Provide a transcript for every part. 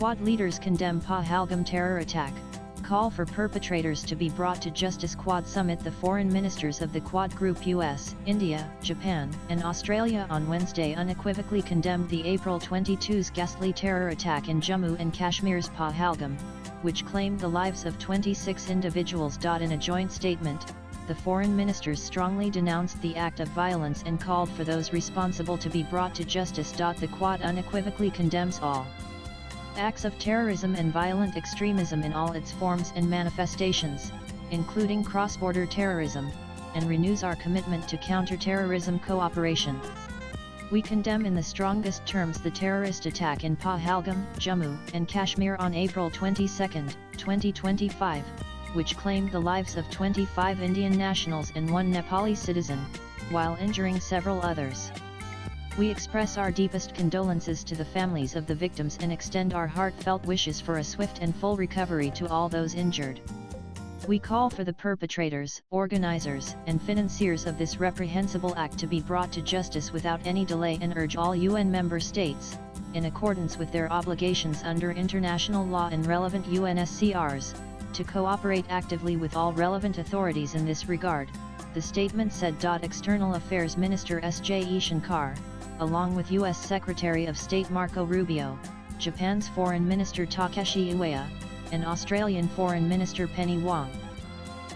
Quad leaders condemn Pahalgam terror attack, call for perpetrators to be brought to justice. Quad summit. The foreign ministers of the Quad group US, India, Japan, and Australia on Wednesday unequivocally condemned the April 22's ghastly terror attack in Jammu and Kashmir's Pahalgam, which claimed the lives of 26 individuals. In a joint statement, the foreign ministers strongly denounced the act of violence and called for those responsible to be brought to justice. The Quad unequivocally condemns all acts of terrorism and violent extremism in all its forms and manifestations, including cross-border terrorism, and renews our commitment to counter-terrorism cooperation. We condemn in the strongest terms the terrorist attack in Pahalgam, Jammu and Kashmir on April 22, 2025, which claimed the lives of 25 Indian nationals and one Nepali citizen, while injuring several others. We express our deepest condolences to the families of the victims and extend our heartfelt wishes for a swift and full recovery to all those injured. We call for the perpetrators, organizers, and financiers of this reprehensible act to be brought to justice without any delay and urge all UN member states, in accordance with their obligations under international law and relevant UNSCRs, to cooperate actively with all relevant authorities in this regard, the statement said. External Affairs Minister S.J. Shankar, along with U.S. Secretary of State Marco Rubio, Japan's Foreign Minister Takeshi Iwaya, and Australian Foreign Minister Penny Wong,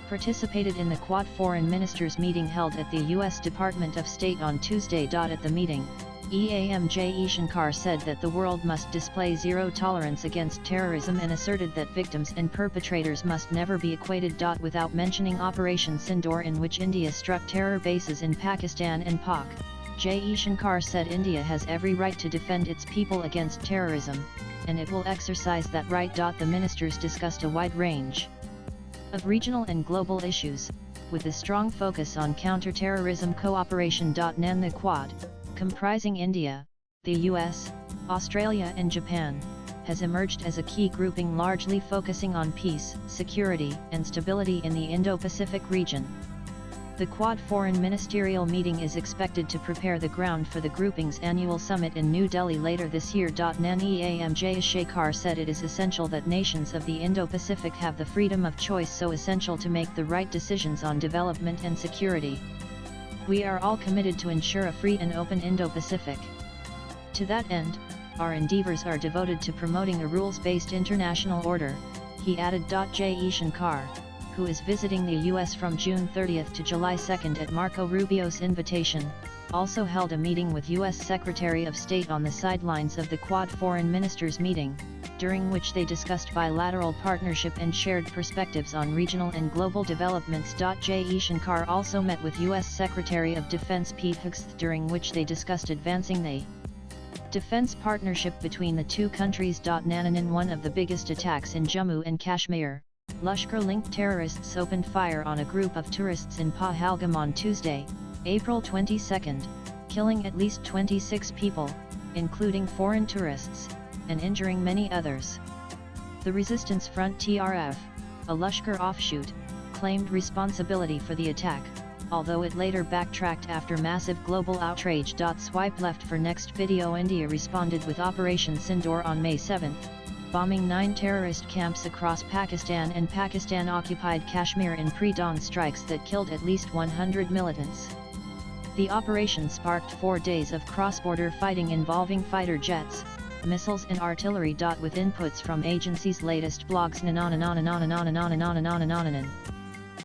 participated in the Quad Foreign Ministers meeting held at the U.S. Department of State on Tuesday. At the meeting, EAMJ Shankar said that the world must display zero tolerance against terrorism and asserted that victims and perpetrators must never be equated. Without mentioning Operation Sindoor, in which India struck terror bases in Pakistan and Pak, J. Shankar said India has every right to defend its people against terrorism, and it will exercise that right. The ministers discussed a wide range of regional and global issues, with a strong focus on counter-terrorism cooperation. NAN the Quad, comprising India, the US, Australia and Japan, has emerged as a key grouping largely focusing on peace, security and stability in the Indo-Pacific region. The Quad Foreign Ministerial meeting is expected to prepare the ground for the grouping's annual summit in New Delhi later this year. NAN EAMJ Shankar said it is essential that nations of the Indo-Pacific have the freedom of choice, so essential to make the right decisions on development and security. We are all committed to ensure a free and open Indo-Pacific. To that end, our endeavors are devoted to promoting a rules-based international order, he added. J. Shankar, who is visiting the U.S. from June 30 to July 2 at Marco Rubio's invitation, also held a meeting with U.S. Secretary of State on the sidelines of the Quad Foreign Ministers meeting, during which they discussed bilateral partnership and shared perspectives on regional and global developments. J. Shankar also met with U.S. Secretary of Defense Pete Hegseth, during which they discussed advancing the defense partnership between the two countries. NAN in one of the biggest attacks in Jammu and Kashmir, Lashkar-linked terrorists opened fire on a group of tourists in Pahalgam on Tuesday, April 22, killing at least 26 people, including foreign tourists, and injuring many others. The Resistance Front TRF, a Lashkar offshoot, claimed responsibility for the attack, although it later backtracked after massive global outrage. Swipe left for next video. India responded with Operation Sindoor on May 7, bombing 9 terrorist camps across Pakistan and Pakistan-occupied Kashmir in pre-dawn strikes that killed at least 100 militants. The operation sparked 4 days of cross-border fighting involving fighter jets, missiles and artillery. With inputs from agency's latest blogs.